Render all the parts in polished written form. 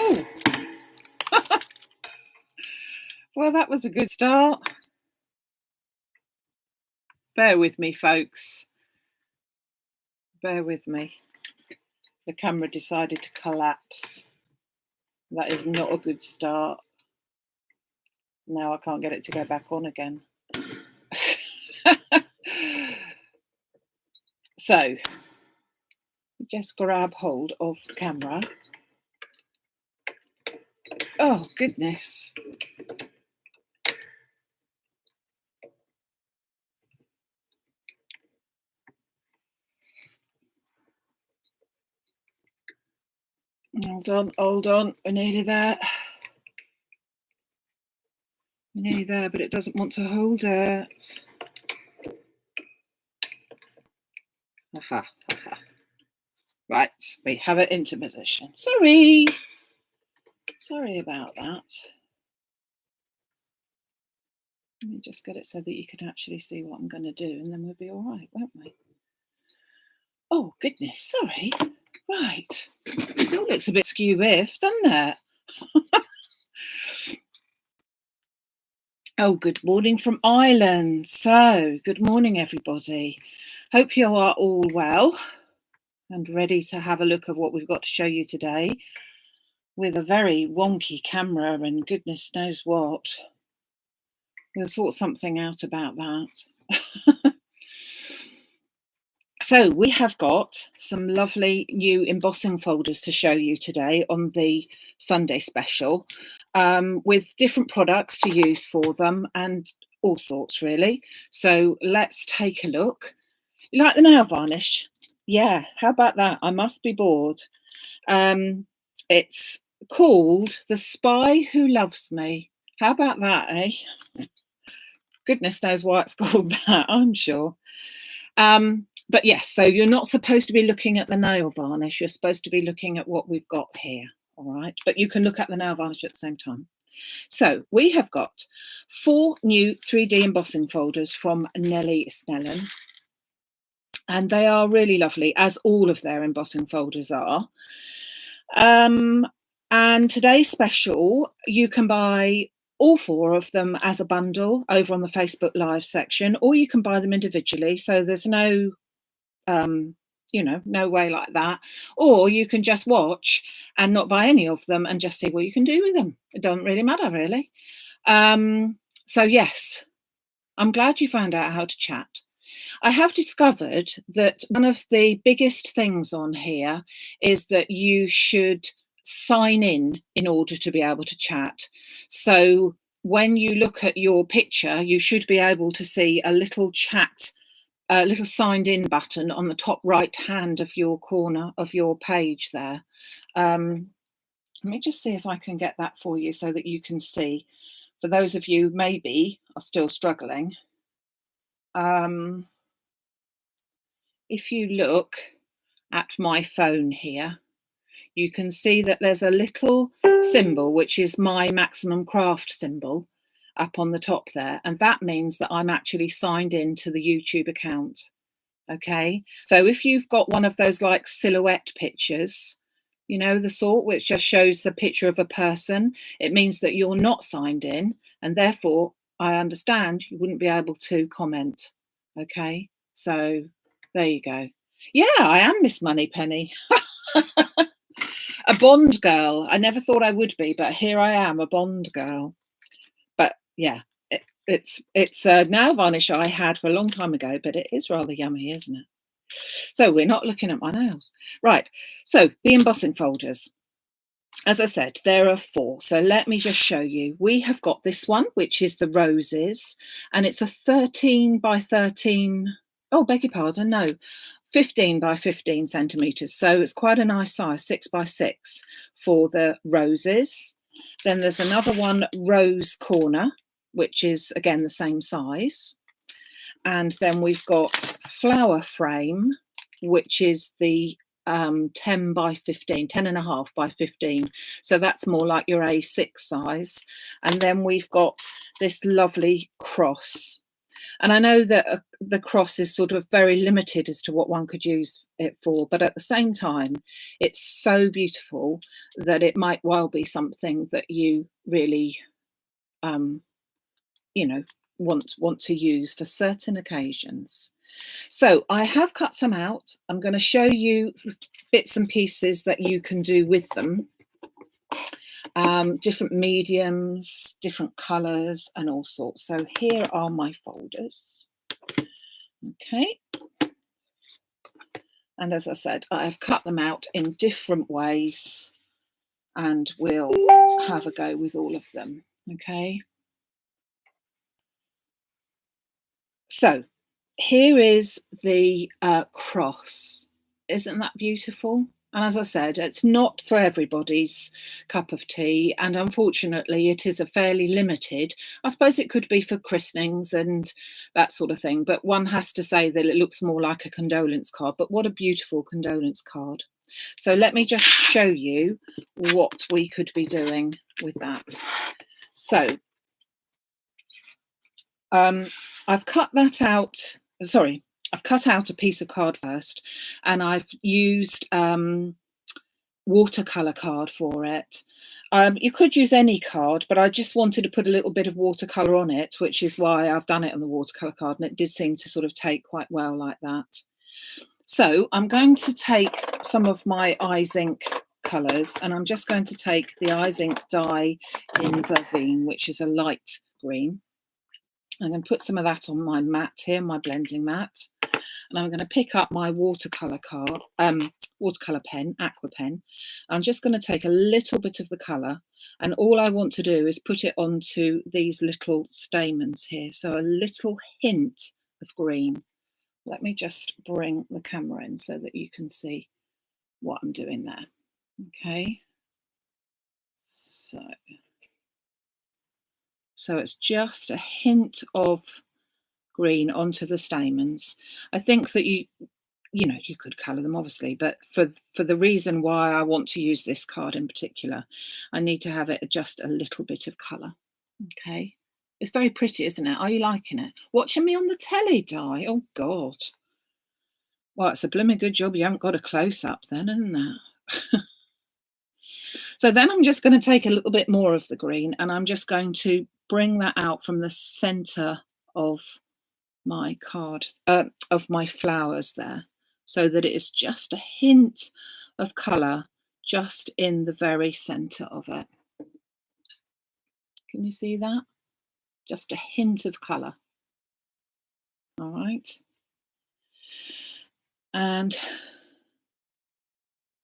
Oh, well, that was a good start. Bear with me, folks. Bear with me. The camera decided to collapse. That is not a good start. Now I can't get it to go back on again. So, just grab hold of the camera. Oh, goodness. Hold on. We're nearly there. We're nearly there, but it doesn't want to hold it. Aha, aha. Right, we have it into position. Sorry about that. Let me just get it so that you can actually see what I'm going to do, and then we'll be all right, won't we? Oh, goodness, sorry. Right. Still looks a bit skew-whiff, doesn't it? Oh, good morning from Ireland. So, good morning, everybody. Hope you are all well and ready to have a look at what we've got to show you today with a very wonky camera and goodness knows what. We'll sort something out about that. So we have got some lovely new embossing folders to show you today on the Sunday special, with different products to use for them and all sorts really. So let's take a look. You like the nail varnish? Yeah, how about that? I must be bored. It's called The Spy Who Loves Me. How about that, eh? Goodness knows why it's called that, I'm sure. But yes, so you're not supposed to be looking at the nail varnish. You're supposed to be looking at what we've got here, all right? But you can look at the nail varnish at the same time. So we have got 4 new 3D embossing folders from Nellie Snellen. And they are really lovely, as all of their embossing folders are. And today's special, you can buy all 4 of them as a bundle over on the Facebook Live section, or you can buy them individually. So there's no no way like that. Or you can just watch and not buy any of them and just see what you can do with them. It doesn't really matter, really. So yes, I'm glad you found out how to chat. I have discovered that one of the biggest things on here is that you should sign in order to be able to chat. So when you look at your picture, you should be able to see a little chat, a little signed in button on the top right hand of your corner of your page there. Let me just see if I can get that for you so that you can see. For those of you maybe are still struggling, if you look at my phone here, you can see that there's a little symbol, which is my Maximum Craft symbol up on the top there. And that means that I'm actually signed in to the YouTube account. Okay. So if you've got one of those like silhouette pictures, you know, the sort which just shows the picture of a person, it means that you're not signed in. And therefore, I understand you wouldn't be able to comment. Okay. So there you go. Yeah, I am Miss Moneypenny. A Bond girl. I never thought I would be, but here I am, a Bond girl. But yeah, it's a nail varnish I had for a long time ago, but it is rather yummy, isn't it? So we're not looking at my nails. Right, so the embossing folders. As I said, there are 4. So let me just show you. We have got this one, which is the roses, and it's a 13 by 13, oh, beg your pardon, no, 15 by 15 centimetres. So it's quite a nice size, 6 by 6 for the roses. Then there's another one, rose corner, which is again the same size. And then we've got flower frame, which is the 10 by 15, 10 and a half by 15. So that's more like your A6 size. And then we've got this lovely cross. And I know that the cross is sort of very limited as to what one could use it for, but at the same time, it's so beautiful that it might well be something that you really, you know, want to use for certain occasions. So I have cut some out. I'm going to show you bits and pieces that you can do with them. Different mediums, different colours and all sorts. So here are my folders. Okay. And as I said, I've cut them out in different ways and we'll have a go with all of them. Okay. So here is the cross. Isn't that beautiful? And as I said, it's not for everybody's cup of tea. And unfortunately, it is a fairly limited. I suppose it could be for christenings and that sort of thing. But one has to say that it looks more like a condolence card. But what a beautiful condolence card. So let me just show you what we could be doing with that. So I've cut that out. Sorry, I've cut out a piece of card first, and I've used watercolor card for it. You could use any card, but I just wanted to put a little bit of watercolor on it, which is why I've done it on the watercolor card, and it did seem to sort of take quite well like that. So I'm going to take some of my Eyes Ink colours, and I'm just going to take the Eyes Ink dye in Vervine, which is a light green. I'm going to put some of that on my mat here, my blending mat, and I'm going to pick up my watercolor card, watercolor pen, aqua pen. I'm just going to take a little bit of the color, and all I want to do is put it onto these little stamens here. So a little hint of green. Let me just bring the camera in so that you can see what I'm doing there. Okay. So it's just a hint of green onto the stamens. I think that you could colour them obviously, but for the reason why I want to use this card in particular, I need to have it just a little bit of colour. Okay. It's very pretty, isn't it? Are you liking it? Watching me on the telly, Di? Oh, God. Well, it's a blooming good job you haven't got a close-up then, isn't it? So then I'm just going to take a little bit more of the green, and I'm just going to bring that out from the centre of my card, of my flowers there, so that it is just a hint of colour just in the very centre of it. Can you see that? Just a hint of colour. All right. And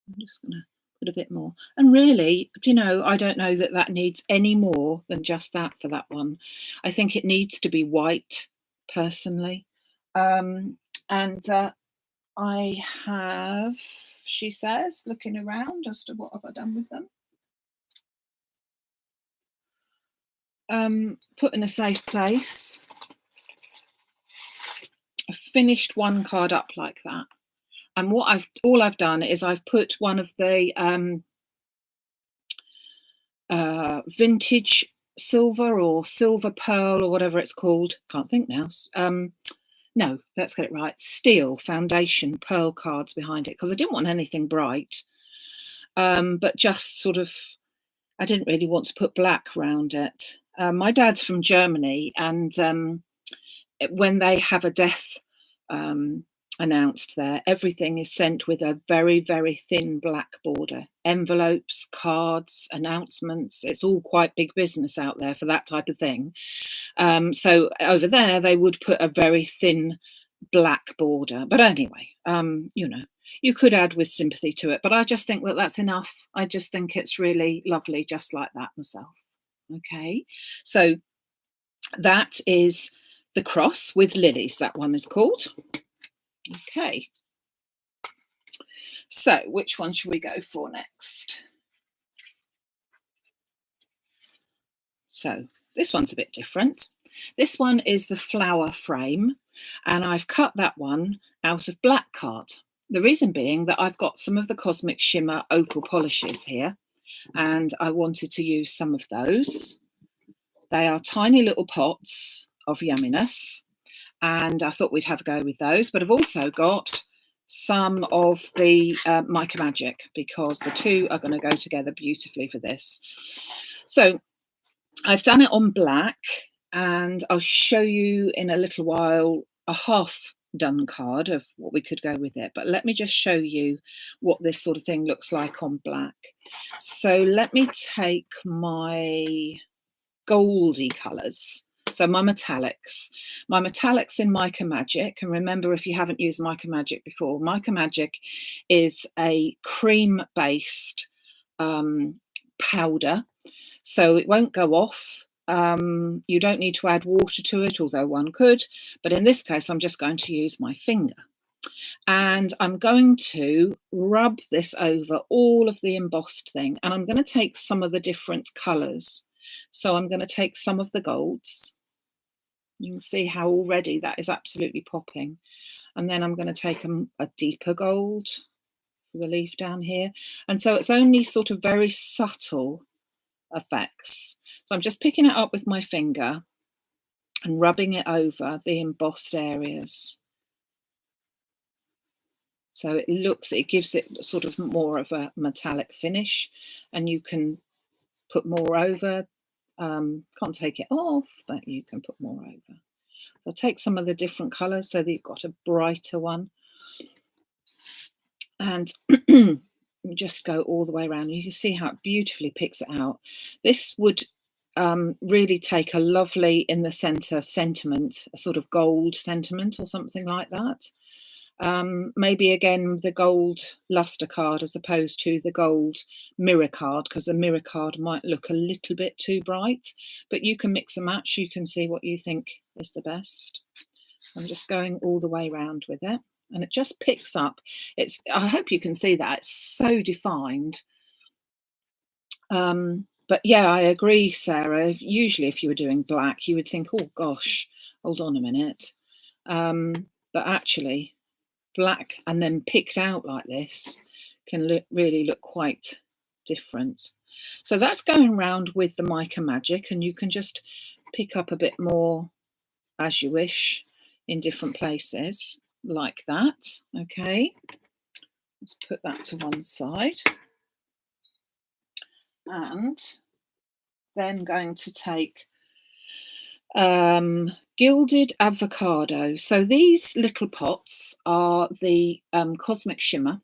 I'm just going to put a bit more. And really, do you know, I don't know that that needs any more than just that for that one. I think it needs to be white, personally. And I have, she says, looking around as to what have I done with them. Put in a safe place. I've finished one card up like that. And all I've done is I've put one of the vintage silver or silver pearl or whatever it's called. Can't think now. No, let's get it right. Steel foundation pearl cards behind it, because I didn't want anything bright. But just sort of, I didn't really want to put black around it. My dad's from Germany, and when they have a death announced there, everything is sent with a very, very thin black border. Envelopes, cards, announcements, it's all quite big business out there for that type of thing. So over there, they would put a very thin black border. But anyway, you know, you could add with sympathy to it, but I just think that that's enough. I just think it's really lovely, just like that myself. Okay, so that is the cross with lilies, that one is called. Okay, so which one should we go for next? So this one's a bit different. This one is the flower frame, and I've cut that one out of black card. The reason being that I've got some of the Cosmic Shimmer Opal Polishes here, and I wanted to use some of those. They are tiny little pots of yumminess, and I thought we'd have a go with those. But I've also got some of the Mica Magic, because the two are going to go together beautifully for this. So I've done it on black, and I'll show you in a little while a half done card of what we could go with it. But let me just show you what this sort of thing looks like on black. So let me take my goldy colours. So my metallics in Mica Magic. And remember, if you haven't used Mica Magic before, Mica Magic is a cream-based powder, so it won't go off. You don't need to add water to it, although one could. But in this case, I'm just going to use my finger. And I'm going to rub this over all of the embossed thing. And I'm going to take some of the different colours. So I'm going to take some of the golds. You can see how already that is absolutely popping. And then I'm going to take a deeper gold for the leaf down here. And so it's only sort of very subtle effects. So I'm just picking it up with my finger and rubbing it over the embossed areas. So it gives it sort of more of a metallic finish, and you can put more over. Can't take it off, but you can put more over. So take some of the different colours so that you've got a brighter one, and just go all the way around. You can see how it beautifully picks it out. This would really take a lovely in the centre sentiment, a sort of gold sentiment or something like that. Maybe again the gold luster card as opposed to the gold mirror card, because the mirror card might look a little bit too bright, but you can mix and match. You can see what you think is the best. So I'm just going all the way around with it, and it just picks up. I hope you can see that it's so defined. But yeah, I agree, Sarah. Usually if you were doing black, you would think, oh gosh, hold on a minute. But actually, black and then picked out like this can really look quite different. So that's going around with the Mica Magic, and you can just pick up a bit more as you wish in different places like that. Okay, let's put that to one side. And then going to take gilded avocado. So these little pots are the Cosmic Shimmer,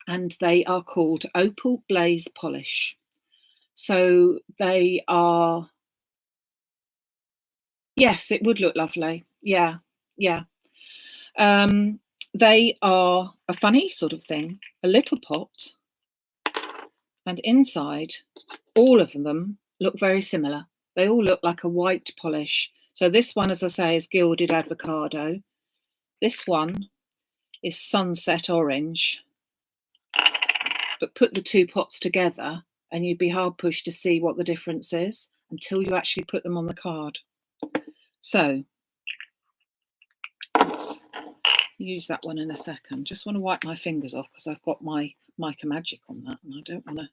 and they are called Opal Blaze Polish. So they are, yes, it would look lovely. Yeah. They are a funny sort of thing, a little pot, and inside all of them look very similar. They all look like a white polish. So this one, as I say, is gilded avocado. This one is sunset orange. But put the two pots together and you'd be hard pushed to see what the difference is until you actually put them on the card. So let's use that one in a second. Just want to wipe my fingers off because I've got my Mica Magic on that and I don't want to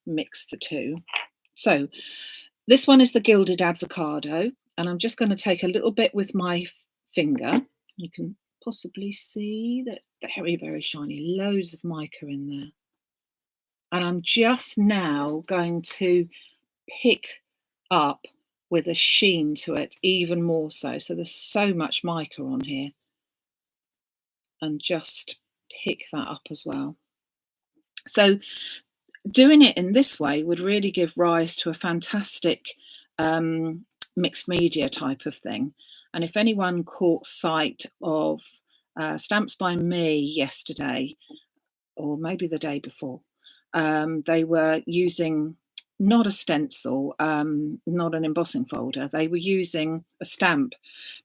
mix the two. So this one is the gilded avocado, and I'm just going to take a little bit with my finger. You can possibly see that very, very shiny, loads of mica in there. And I'm just now going to pick up with a sheen to it, even more so. So there's so much mica on here. And just pick that up as well. So doing it in this way would really give rise to a fantastic mixed media type of thing. And if anyone caught sight of Stamps by Me yesterday, or maybe the day before, they were using not a stencil, not an embossing folder. They were using a stamp,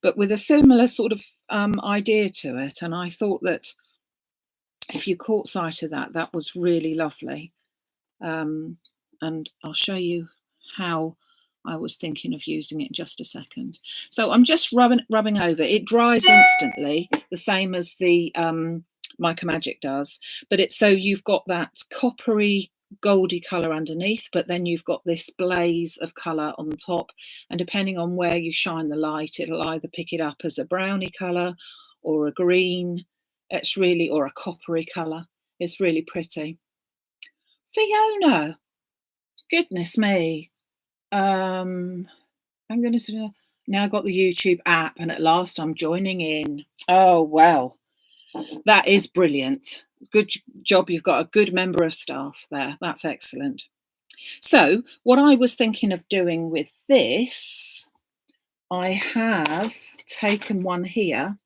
but with a similar sort of idea to it. And I thought that if you caught sight of that, that was really lovely. And I'll show you how I was thinking of using it in just a second. So I'm just rubbing over. It dries instantly, the same as the Mica Magic does, but it's so you've got that coppery goldy colour underneath, but then you've got this blaze of colour on the top, and depending on where you shine the light, it'll either pick it up as a browny colour or a green. It's really, or a coppery colour. It's really pretty. Fiona, goodness me. I'm going to now I've got the YouTube app, and at last I'm joining in. Oh, well, that is brilliant. Good job. You've got a good member of staff there. That's excellent. So what I was thinking of doing with this, I have taken one here,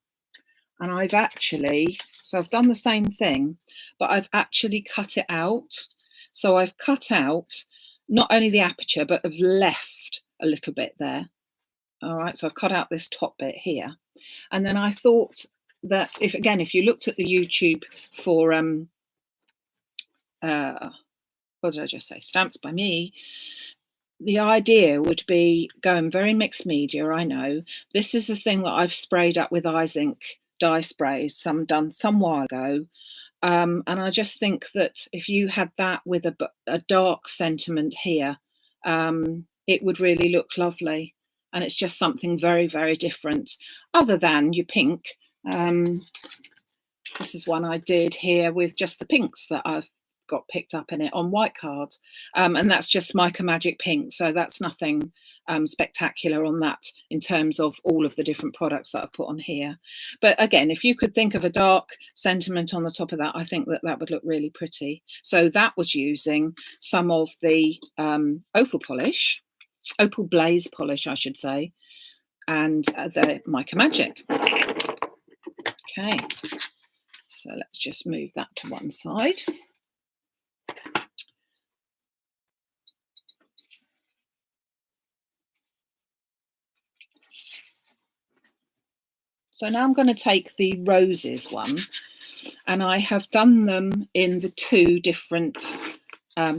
and I've done the same thing, but I've actually cut it out. So I've cut out not only the aperture, but I've left a little bit there. All right, so I've cut out this top bit here. And then I thought that if you looked at the YouTube for, what did I just say? Stamps by me. The idea would be going very mixed media, I know. This is the thing that I've sprayed up with Eyes Ink dye sprays, done some while ago. And I just think that if you had that with a dark sentiment here, it would really look lovely. And it's just something very, very different, other than your pink. This is one I did here with just the pinks that I've got picked up in it on white cards. And that's just Mica Magic pink. So that's nothing spectacular on that in terms of all of the different products that I've put on here. But again, if you could think of a dark sentiment on the top of that, I think that would look really pretty. So that was using some of the Opal Blaze polish, I should say, and the Mica Magic. Okay, so let's just move that to one side. So now I'm going to take the roses one, and I have done them in the two different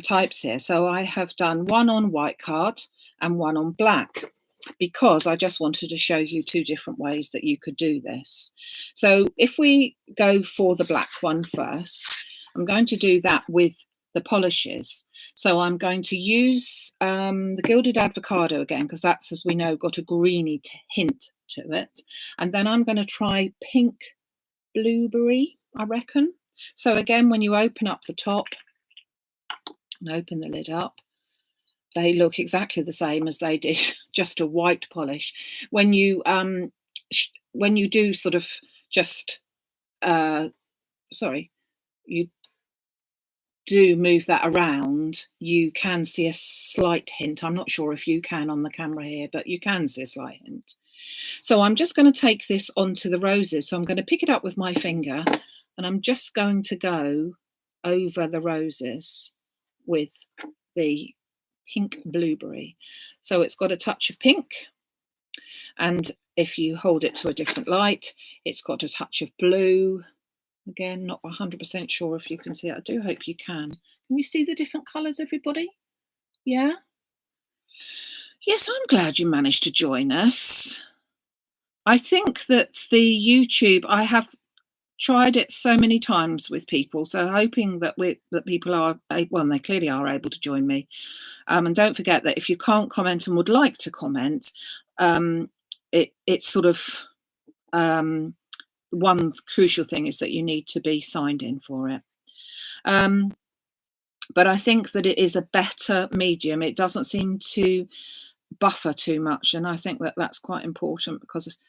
types here. So I have done one on white card and one on black, because I just wanted to show you two different ways that you could do this. So if we go for the black one first, I'm going to do that with the polishes. So I'm going to use the Gilded Avocado again, because that's, as we know, got a greeny hint to it. And then I'm going to try Pink Blueberry, I reckon. So again, when you open up the top and open the lid up, they look exactly the same as they did, just a white polish. When you do sort of just, you do move that around, you can see a slight hint. I'm not sure if you can on the camera here, but you can see a slight hint. So I'm just going to take this onto the roses. So I'm going to pick it up with my finger, and I'm just going to go over the roses with the Pink Blueberry. So it's got a touch of pink, and if you hold it to a different light, it's got a touch of blue. Again, not 100% sure if you can see it. I do hope you can. Can you see the different colours, everybody? Yeah? Yes, I'm glad you managed to join us. I think that the YouTube, I have tried it so many times with people, so hoping that people are, well, they clearly are able to join me. And don't forget that if you can't comment and would like to comment, it's sort of one crucial thing is that you need to be signed in for it. But I think that it is a better medium. It doesn't seem to buffer too much, and I think that that's quite important, because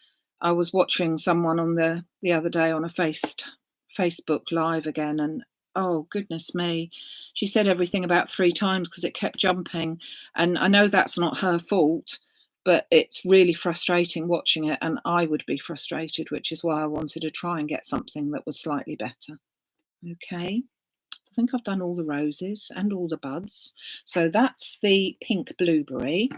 I was watching someone on the other day on a Facebook Live again, and oh goodness me, she said everything about 3 times because it kept jumping. And I know that's not her fault, but it's really frustrating watching it, and I would be frustrated, which is why I wanted to try and get something that was slightly better. Okay, so I think I've done all the roses and all the buds. So that's the Pink Blueberry,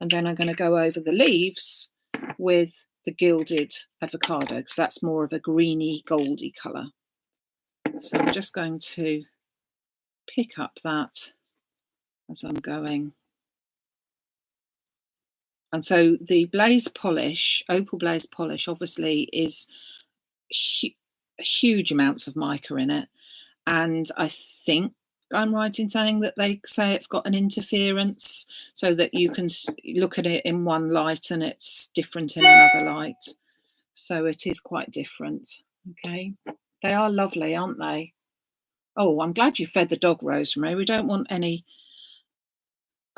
and then I'm going to go over the leaves with the Gilded Avocado, because that's more of a greeny goldy colour. So I'm just going to pick up that as I'm going. And so the Blaze polish, Opal Blaze polish, obviously is huge amounts of mica in it. And I think I'm right in saying that they say it's got an interference so that you can look at it in one light and it's different in another light. So it is quite different. Okay, they are lovely, aren't they? Oh, I'm glad you fed the dog, Rosemary. We don't want any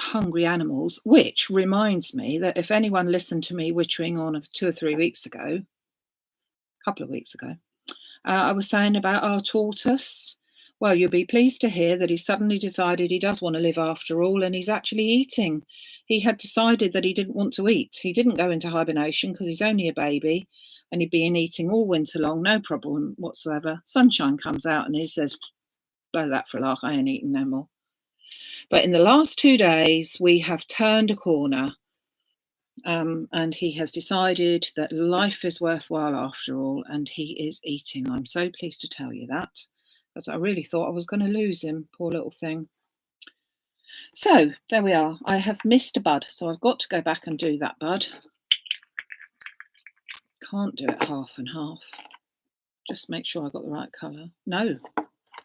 hungry animals, which reminds me that if anyone listened to me wittering on 2 or 3 weeks ago, a couple of weeks ago, I was saying about our tortoise. Well, you'll be pleased to hear that he suddenly decided he does want to live after all, and he's actually eating. He had decided that he didn't want to eat. He didn't go into hibernation because he's only a baby, and he'd been eating all winter long, no problem whatsoever. Sunshine comes out and he says, blow that for a lark, I ain't eating no more. But in the last 2 days, we have turned a corner. And he has decided that life is worthwhile after all, and he is eating. I'm so pleased to tell you that, because I really thought I was going to lose him, poor little thing. So there we are. I have missed a bud, so I've got to go back and do that bud. Can't do it half and half. Just make sure I got the right colour. No,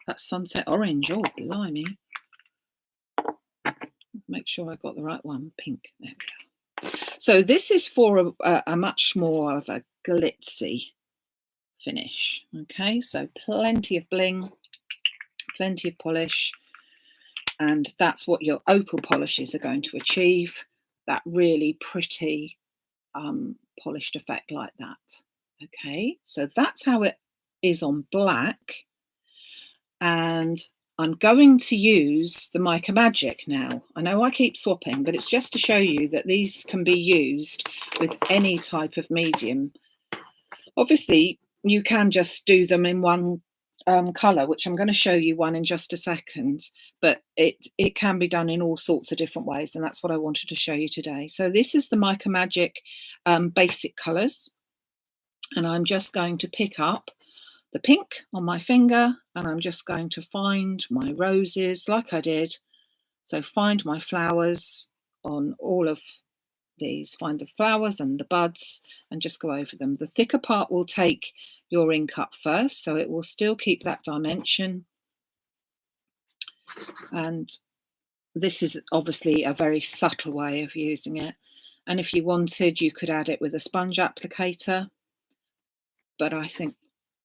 that's sunset orange. Oh, blimey. Make sure I got the right one. Pink. There we go. So this is for a much more of a glitzy finish. Okay, so plenty of bling, plenty of polish, and that's what your opal polishes are going to achieve, that really pretty polished effect like that. Okay, so that's how it is on black, and I'm going to use the Mica Magic now. I know I keep swapping, but it's just to show you that these can be used with any type of medium. Obviously, you can just do them in one colour, which I'm going to show you one in just a second, but it can be done in all sorts of different ways, and that's what I wanted to show you today. So this is the Mica Magic basic colours, and I'm just going to pick up the pink on my finger, and I'm just going to find my roses like I did. So find my flowers on all of these, find the flowers and the buds, and just go over them. The thicker part will take your ink up first, so it will still keep that dimension. And this is obviously a very subtle way of using it. And if you wanted, you could add it with a sponge applicator, but I think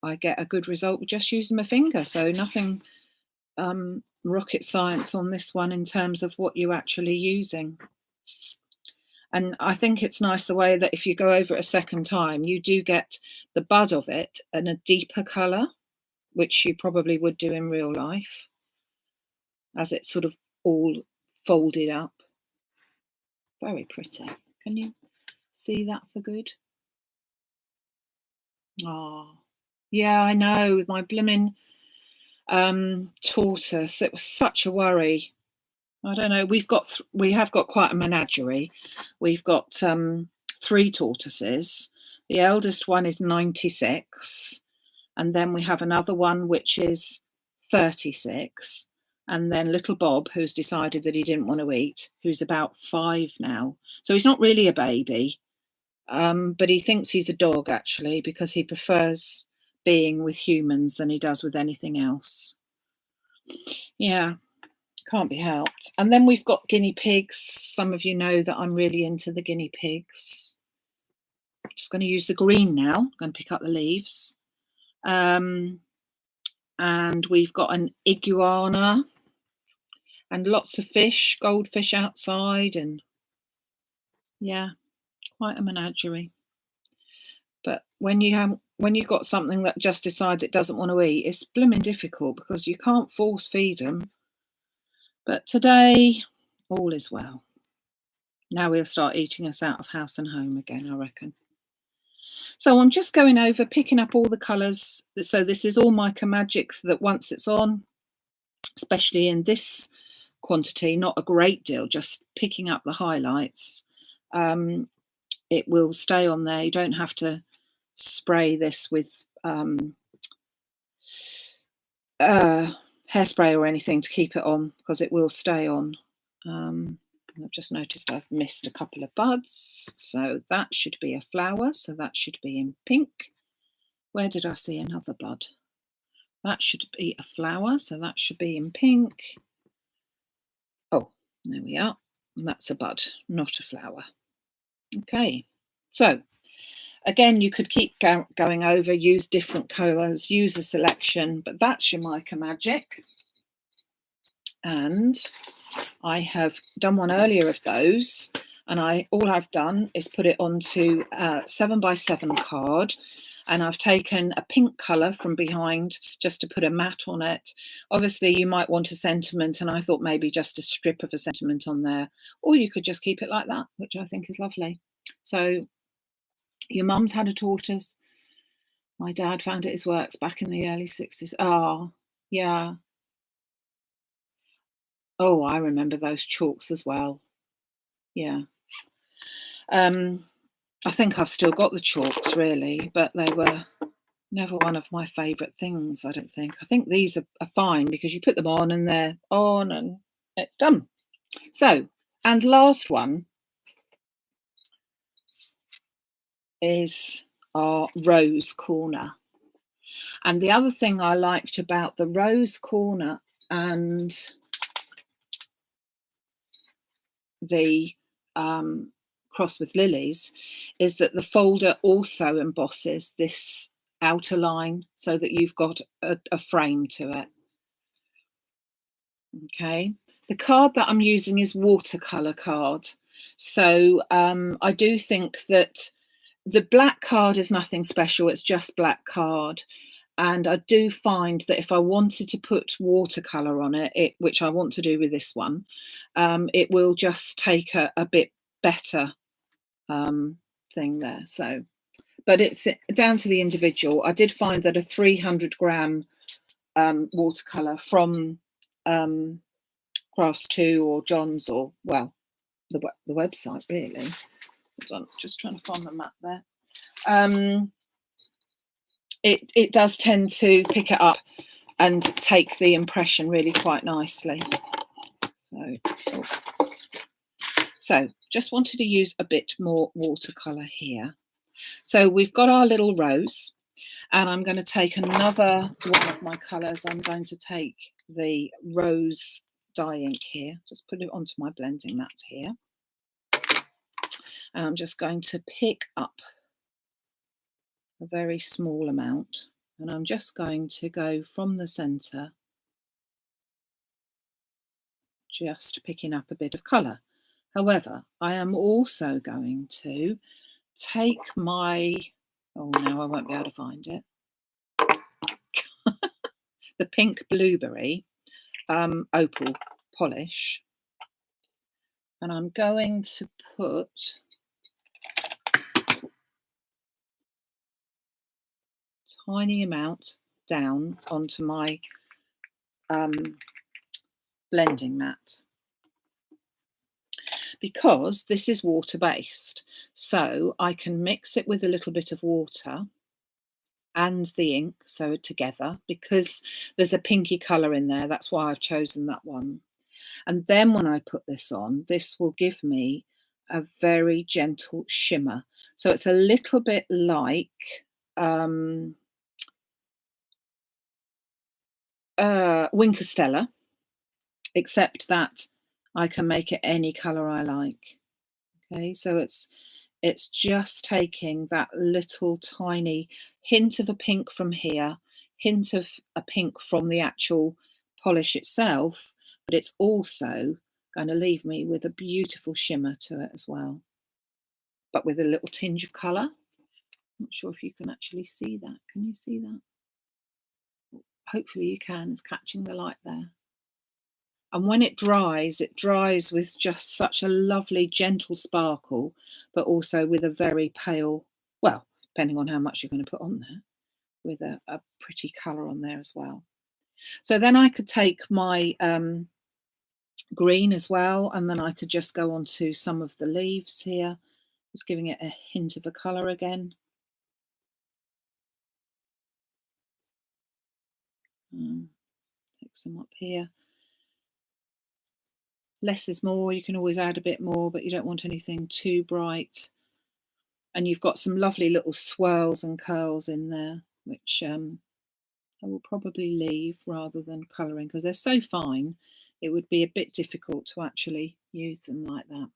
I get a good result with just using my finger. So nothing rocket science on this one in terms of what you're actually using. And I think it's nice the way that if you go over it a second time, you do get the bud of it in a deeper colour, which you probably would do in real life, as it's sort of all folded up. Very pretty. Can you see that for good? Oh, yeah, I know, with my blooming tortoise. It was such a worry. I don't know. We have got quite a menagerie. We've got 3 tortoises. The eldest one is 96, and then we have another one which is 36, and then little Bob, who's decided that he didn't want to eat, who's about 5 now. So he's not really a baby, but he thinks he's a dog actually, because he prefers being with humans than he does with anything else. Yeah. Can't be helped. And then we've got guinea pigs. Some of you know that I'm really into the guinea pigs. I'm just going to use the green now. I'm going to pick up the leaves. And we've got an iguana and lots of fish, goldfish outside, and yeah, quite a menagerie. But when you've got something that just decides it doesn't want to eat, it's blooming difficult because you can't force feed them. But today, all is well. Now we'll start eating us out of house and home again, I reckon. So I'm just going over, picking up all the colours. So this is all Mica Magic that once it's on, especially in this quantity, not a great deal, just picking up the highlights, it will stay on there. You don't have to spray this with hairspray or anything to keep it on, because it will stay on. I've just noticed I've missed a couple of buds, so that should be a flower, so that should be in pink. Where did I see another bud? That should be a flower, so that should be in pink. Oh, there we are. And that's a bud, not a flower. Okay, so again, you could keep going over, use different colours, use a selection, but that's your Mica Magic. And I have done one earlier of those, and all I've done is put it onto a 7x7 card, and I've taken a pink colour from behind just to put a mat on it. Obviously, you might want a sentiment, and I thought maybe just a strip of a sentiment on there, or you could just keep it like that, which I think is lovely. So your mum's had a tortoise. My dad found it his works back in the early 60s. Oh, yeah. Oh, I remember those chalks as well. Yeah. I think I've still got the chalks really, but they were never one of my favourite things, I don't think. I think these are fine because you put them on and they're on and it's done. So, and last one is our rose corner. And the other thing I liked about the rose corner and the cross with lilies is that the folder also embosses this outer line so that you've got a frame to it. Okay, the card that I'm using is watercolor card, so I do think that the black card is nothing special, it's just black card. And I do find that if I wanted to put watercolour on it, which I want to do with this one, it will just take a bit better thing there. So, but it's down to the individual. I did find that a 300-gram watercolour from Crafts 2 or John's, or well, the website really. Hold on, just trying to find the map there. It does tend to pick it up and take the impression really quite nicely. So just wanted to use a bit more watercolour here. So we've got our little rose, and I'm going to take another one of my colours. I'm going to take the rose dye ink here, just put it onto my blending mat here. And I'm just going to pick up a very small amount, and I'm just going to go from the centre, just picking up a bit of colour. However, I am also going to take my, oh no, I won't be able to find it, the pink blueberry opal polish, and I'm going to put tiny amount down onto my blending mat, because this is water based, so I can mix it with a little bit of water and the ink, so together, because there's a pinky colour in there. That's why I've chosen that one. And then when I put this on, this will give me a very gentle shimmer. So it's a little bit like Winkestella, except that I can make it any colour I like. Okay, so it's just taking that little tiny hint of a pink from here, hint of a pink from the actual polish itself, but it's also going to leave me with a beautiful shimmer to it as well, but with a little tinge of colour. Not sure if you can actually see that. Can you see that? Hopefully you can. It's catching the light there. And when it dries with just such a lovely gentle sparkle, but also with a very pale, well, depending on how much you're going to put on there, with a pretty colour on there as well. So then I could take my green as well, and then I could just go on to some of the leaves here, just giving it a hint of a colour again. Take some up here. Less is more. You can always add a bit more, but you don't want anything too bright. And you've got some lovely little swirls and curls in there, which I will probably leave rather than colouring because they're so fine. It would be a bit difficult to actually use them like that.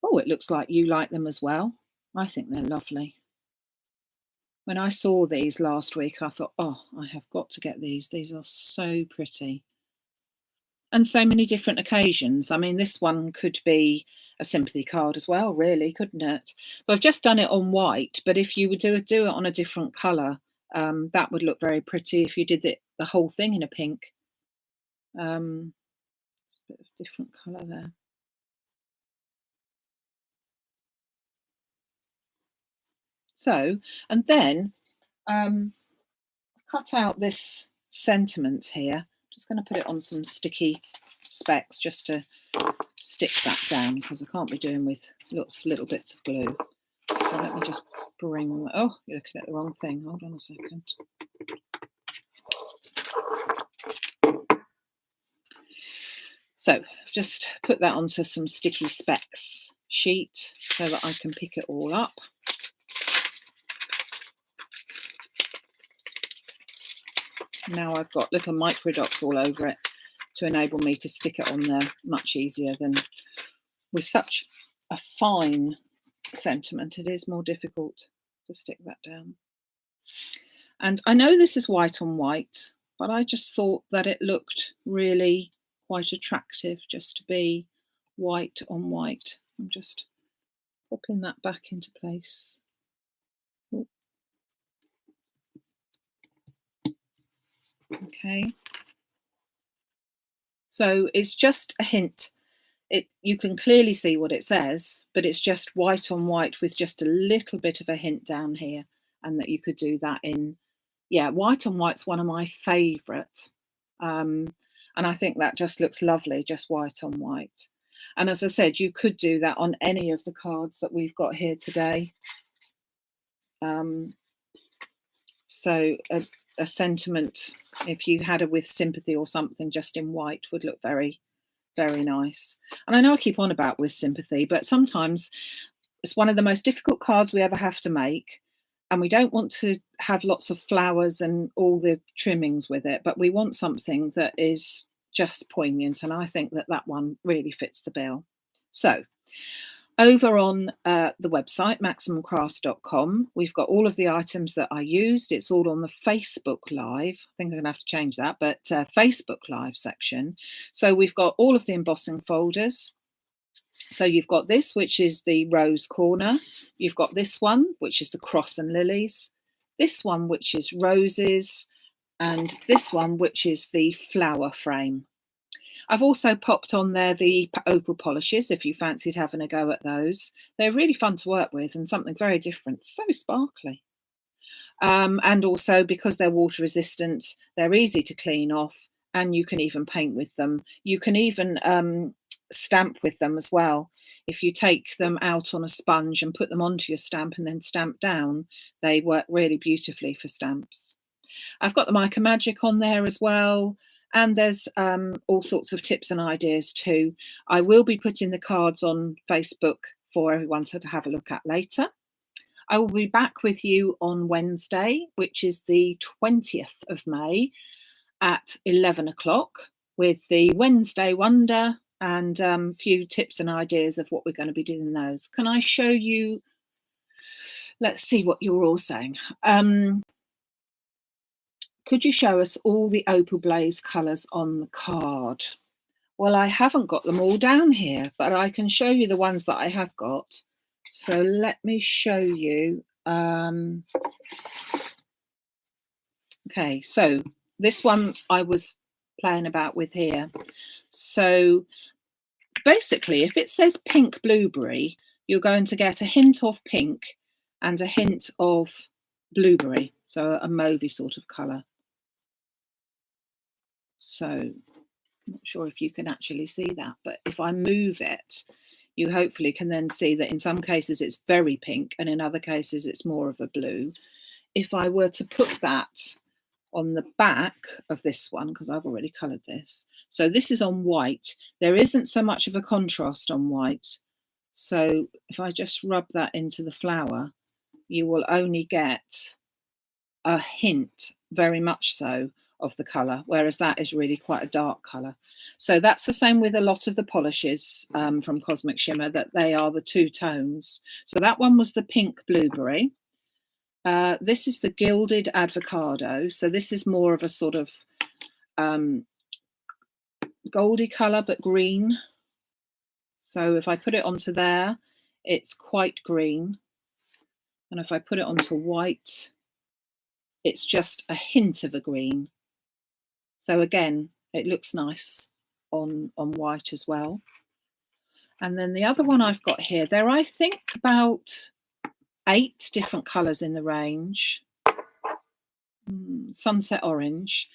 Oh, it looks like you like them as well. I think they're lovely. When I saw these last week, I thought, oh, I have got to get these. These are so pretty. And so many different occasions. I mean, this one could be a sympathy card as well, really, couldn't it? So I've just done it on white, but if you would do it on a different colour, that would look very pretty if you did the whole thing in a pink. It's a bit of different colour there. So, and then cut out this sentiment here. Just going to put it on some sticky specs just to stick that down because I can't be doing with lots of little bits of glue. So let me just bring, oh, you're looking at the wrong thing. Hold on a second. So just put that onto some sticky specs sheet so that I can pick it all up. Now I've got little micro dots all over it to enable me to stick it on there much easier than with such a fine sentiment. It is more difficult to stick that down. And I know this is white on white, but I just thought that it looked really quite attractive just to be white on white. I'm just popping that back into place. Okay. So it's just a hint. You can clearly see what it says, but it's just white on white with just a little bit of a hint down here, and that you could do that in, yeah, white on white's one of my favourite. And I think that just looks lovely, just white on white. And as I said, you could do that on any of the cards that we've got here today. So a sentiment, if you had it with sympathy or something just in white, would look very, very nice. And I know I keep on about with sympathy, but sometimes it's one of the most difficult cards we ever have to make. And we don't want to have lots of flowers and all the trimmings with it, but we want something that is just poignant. And I think that that one really fits the bill. So over on the website, maximumcrafts.com, we've got all of the items that I used. It's all on the Facebook Live. I think I'm going to have to change that, but Facebook Live section. So we've got all of the embossing folders. So you've got this, which is the rose corner. You've got this one, which is the cross and lilies. This one, which is roses. And this one, which is the flower frame. I've also popped on there the Opal Polishes, if you fancied having a go at those. They're really fun to work with and something very different. So sparkly. And also because they're water resistant, they're easy to clean off, and you can even paint with them. You can even stamp with them as well. If you take them out on a sponge and put them onto your stamp and then stamp down, they work really beautifully for stamps. I've got the Mica Magic on there as well. And there's all sorts of tips and ideas too. I will be putting the cards on Facebook for everyone to have a look at later. I will be back with you on Wednesday, which is the 20th of May at 11 o'clock with the Wednesday Wonder and a few tips and ideas of what we're going to be doing those. Can I show you? Let's see what you're all saying. Could you show us all the Opal Blaze colours on the card? Well, I haven't got them all down here, but I can show you the ones that I have got. So let me show you. Okay, so this one I was playing about with here. So basically, if it says pink blueberry, you're going to get a hint of pink and a hint of blueberry, so a mauvey sort of colour. So I'm not sure if you can actually see that, but if I move it, you hopefully can then see that in some cases it's very pink and in other cases it's more of a blue. If I were to put that on the back of this one, because I've already coloured this, so this is on white, there isn't so much of a contrast on white. So if I just rub that into the flower, you will only get a hint, very much so, of the colour, whereas that is really quite a dark colour. So that's the same with a lot of the polishes from Cosmic Shimmer, that they are the two tones. So that one was the pink blueberry. This is the gilded avocado. So this is more of a sort of goldy colour, but green. So if I put it onto there, it's quite green. And if I put it onto white, it's just a hint of a green. So again, it looks nice on white as well. And then the other one I've got here, there are, I think, about 8 different colours in the range. Sunset orange.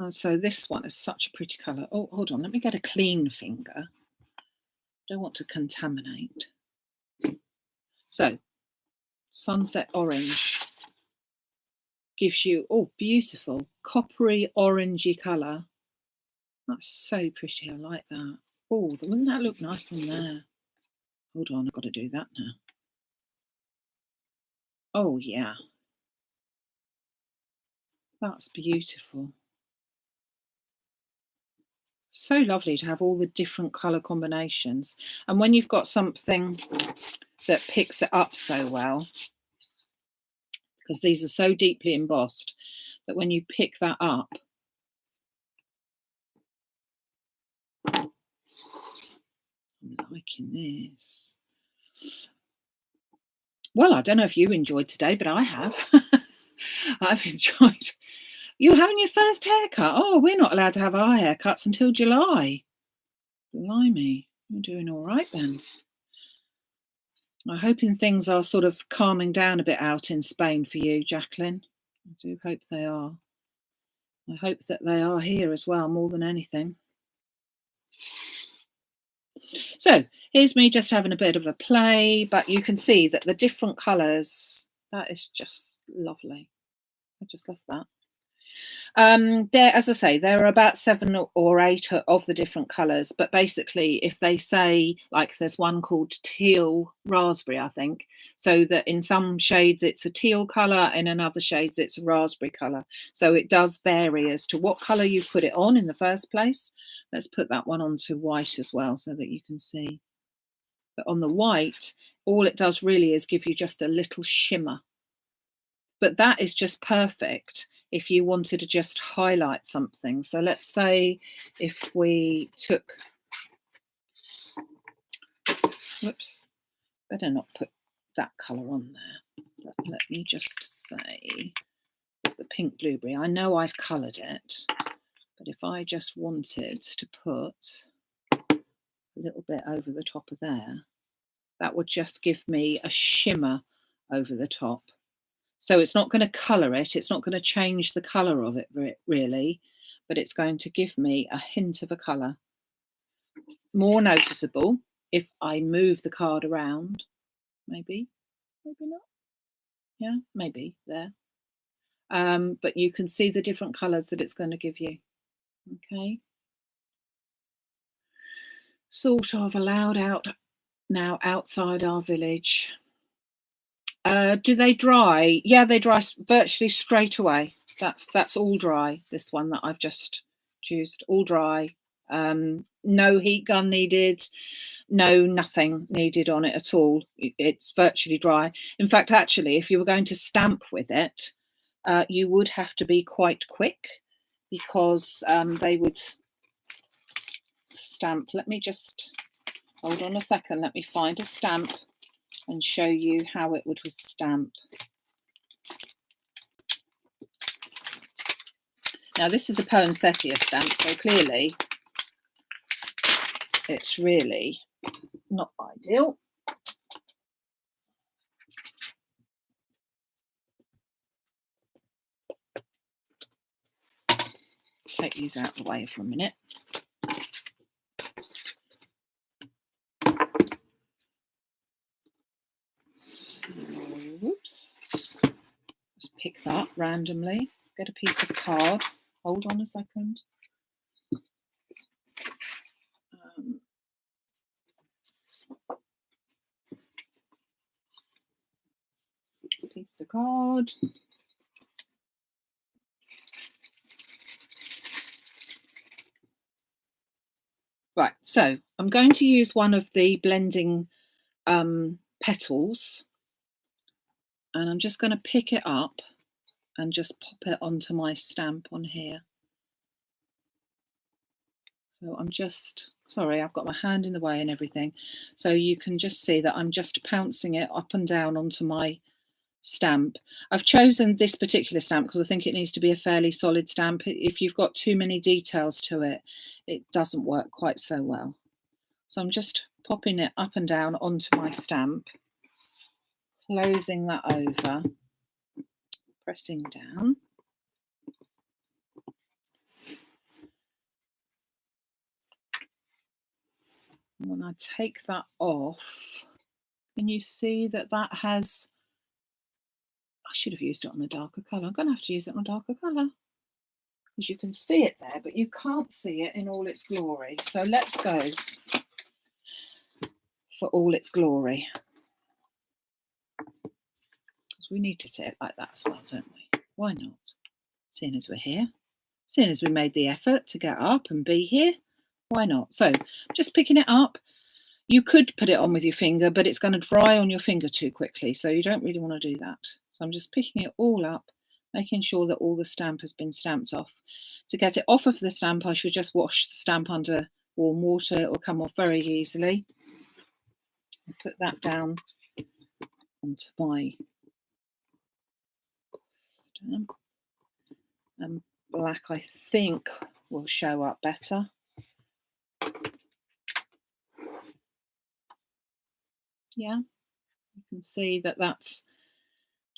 So this one is such a pretty colour. Oh, hold on, let me get a clean finger. Don't want to contaminate. So, sunset orange gives you, oh, beautiful, coppery orangey colour. That's so pretty, I like that. Oh, wouldn't that look nice on there? Hold on, I've got to do that now. Oh, yeah. That's beautiful. So lovely to have all the different colour combinations. And when you've got something that picks it up so well, because these are so deeply embossed, that when you pick that up, I'm liking this. Well, I don't know if you enjoyed today, but I have. I've enjoyed. You're having your first haircut. Oh, we're not allowed to have our haircuts until July. Blimey, you're doing all right then. I'm hoping things are sort of calming down a bit out in Spain for you, Jacqueline. I do hope they are. I hope that they are here as well, more than anything. So here's me just having a bit of a play, but you can see that the different colours, that is just lovely. I just love that. There, as I say, there are about 7 or 8 of the different colours, but basically if they say, like there's one called teal raspberry, I think, so that in some shades it's a teal colour, in another shades it's a raspberry colour. So it does vary as to what colour you put it on in the first place. Let's put that one onto white as well so that you can see. But on the white, all it does really is give you just a little shimmer. But that is just perfect if you wanted to just highlight something. So let's say if we took, whoops, better not put that colour on there. But let me just say the pink blueberry. I know I've coloured it, but if I just wanted to put a little bit over the top of there, that would just give me a shimmer over the top. So it's not going to colour it, it's not going to change the colour of it really, but it's going to give me a hint of a colour. More noticeable if I move the card around, maybe not. Yeah, maybe there. But you can see the different colours that it's going to give you. Okay. Sort of allowed out now outside our village. Do they dry? Yeah, they dry virtually straight away. That's all dry. This one that I've just used, all dry. No heat gun needed. No, nothing needed on it at all. It's virtually dry. In fact, actually, if you were going to stamp with it, you would have to be quite quick because they would stamp. Let me just hold on a second. Let me find a stamp and show you how it would stamp. Now this is a poinsettia stamp, so clearly it's really not ideal. Take these out of the way for a minute. Whoops. Just pick that randomly. Get a piece of card. Hold on a second. piece of card. Right, so I'm going to use one of the blending petals, and I'm just going to pick it up and just pop it onto my stamp on here. So I'm just, sorry, I've got my hand in the way and everything. So you can just see that I'm just pouncing it up and down onto my stamp. I've chosen this particular stamp because I think it needs to be a fairly solid stamp. If you've got too many details to it, it doesn't work quite so well. So I'm just popping it up and down onto my stamp, closing that over, pressing down. And when I take that off, can you see that that has, I should have used it on a darker colour. I'm going to have to use it on a darker colour because you can see it there, but you can't see it in all its glory. So let's go for all its glory. Because we need to see it like that as well, don't we? Why not? Seeing as we're here, seeing as we made the effort to get up and be here, why not? So just picking it up. You could put it on with your finger, but it's going to dry on your finger too quickly, so you don't really want to do that. So I'm just picking it all up, making sure that all the stamp has been stamped off. To get it off of the stamp, I should just wash the stamp under warm water. It will come off very easily. I'll put that down onto my stamp. And black, I think, will show up better. Yeah, you can see that that's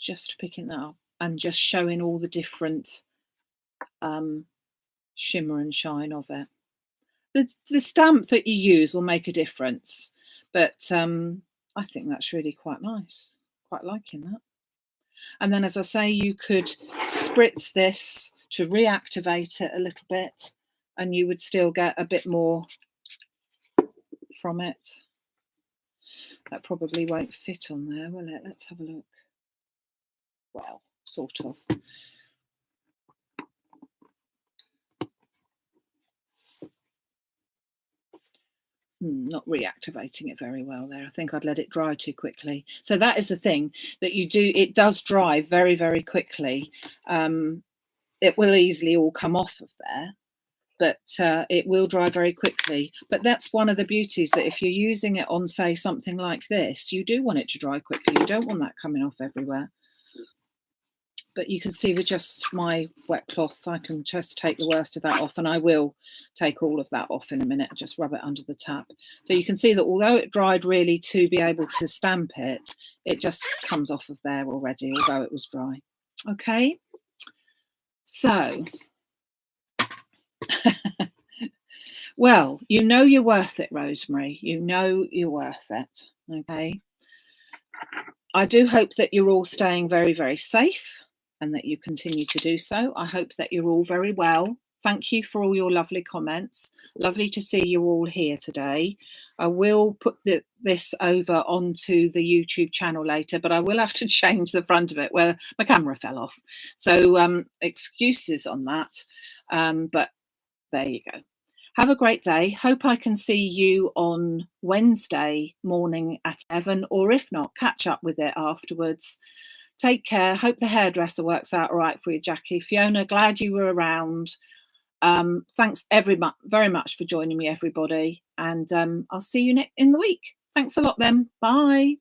just picking that up and just showing all the different shimmer and shine of it. The stamp that you use will make a difference, but I think that's really quite nice. Quite liking that. And then, as I say, you could spritz this to reactivate it a little bit, and you would still get a bit more from it. That probably won't fit on there, will it? Let's have a look. Well, sort of. Not reactivating it very well there. I think I'd let it dry too quickly. So that is the thing that you do. It does dry very, very quickly. It will easily all come off of there, but it will dry very quickly. But that's one of the beauties, that if you're using it on, say, something like this, you do want it to dry quickly. You don't want that coming off everywhere. But you can see with just my wet cloth, I can just take the worst of that off, and I will take all of that off in a minute, just rub it under the tap. So you can see that although it dried really to be able to stamp it, it just comes off of there already, although it was dry. Okay, so well, you know you're worth it, Rosemary. You know you're worth it. Okay, I do hope that you're all staying very, very safe, and that you continue to do so. I hope that you're all very well. Thank you for all your lovely comments. Lovely to see you all here today. I will put this over onto the YouTube channel later, but I will have to change the front of it where my camera fell off. So excuses on that, but there you go. Have a great day. Hope I can see you on Wednesday morning at 11, or if not, catch up with it afterwards. Take care. Hope the hairdresser works out all right for you, Jackie. Fiona, glad you were around. Thanks very much for joining me, everybody. And I'll see you in the week. Thanks a lot then. Bye.